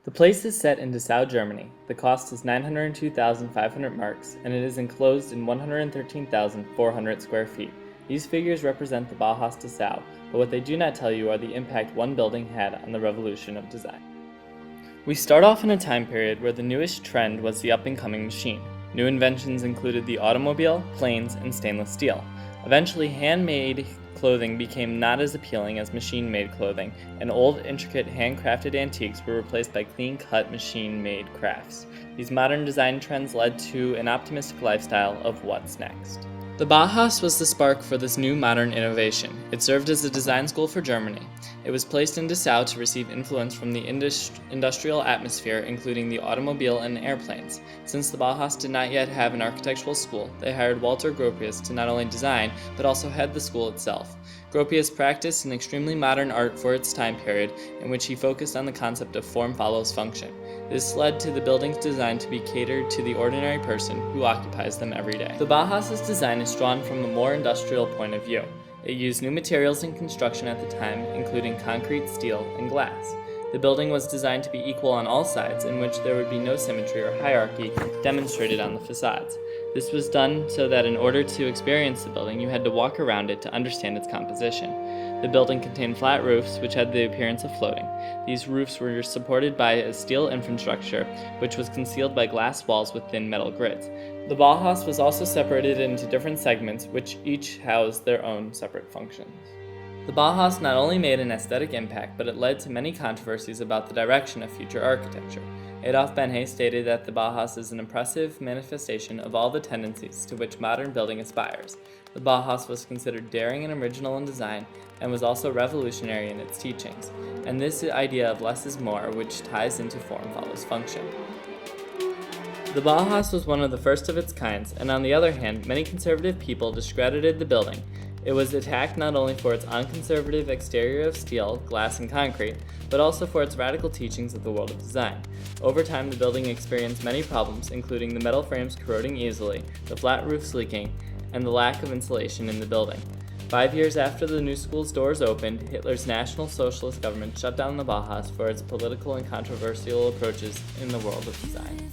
The place is set in Dessau, Germany. The cost is 902,500 marks, and it is enclosed in 113,400 square feet. These figures represent the Bauhaus Dessau, but what they do not tell you are the impact one building had on the revolution of design. We start off in a time period where the newest trend was the up-and-coming machine. New inventions included the automobile, planes, and stainless steel. Eventually, handmade clothing became not as appealing as machine-made clothing, and old, intricate, handcrafted antiques were replaced by clean-cut, machine-made crafts. These modern design trends led to an optimistic lifestyle of what's next. The Bauhaus was the spark for this new modern innovation. It served as a design school for Germany. It was placed in Dessau to receive influence from the industrial atmosphere, including the automobile and airplanes. Since the Bauhaus did not yet have an architectural school, they hired Walter Gropius to not only design, but also head the school itself. Gropius practiced an extremely modern art for its time period, in which he focused on the concept of form follows function. This led to the building's design to be catered to the ordinary person who occupies them every day. The Bauhaus's design is drawn from a more industrial point of view. It used new materials in construction at the time, including concrete, steel, and glass. The building was designed to be equal on all sides, in which there would be no symmetry or hierarchy demonstrated on the facades. This was done so that in order to experience the building, you had to walk around it to understand its composition. The building contained flat roofs, which had the appearance of floating. These roofs were supported by a steel infrastructure, which was concealed by glass walls with thin metal grids. The Bauhaus was also separated into different segments, which each housed their own separate functions. The Bauhaus not only made an aesthetic impact, but it led to many controversies about the direction of future architecture. Adolf Benhe stated that the Bauhaus is an impressive manifestation of all the tendencies to which modern building aspires. The Bauhaus was considered daring and original in design, and was also revolutionary in its teachings, and this idea of less is more, which ties into form follows function. The Bauhaus was one of the first of its kinds, and on the other hand, many conservative people discredited the building. It was attacked not only for its unconservative exterior of steel, glass, and concrete, but also for its radical teachings of the world of design. Over time, the building experienced many problems, including the metal frames corroding easily, the flat roofs leaking, and the lack of insulation in the building. 5 years after the new school's doors opened, Hitler's National Socialist government shut down the Bauhaus for its political and controversial approaches in the world of design.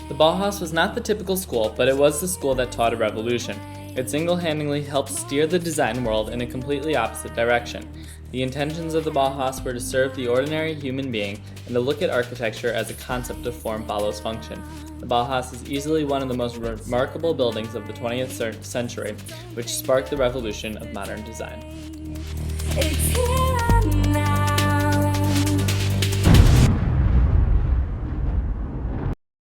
The Bauhaus was not the typical school, but it was the school that taught a revolution. It single-handedly helped steer the design world in a completely opposite direction. The intentions of the Bauhaus were to serve the ordinary human being and to look at architecture as a concept of form follows function. The Bauhaus is easily one of the most remarkable buildings of the 20th century, which sparked the revolution of modern design.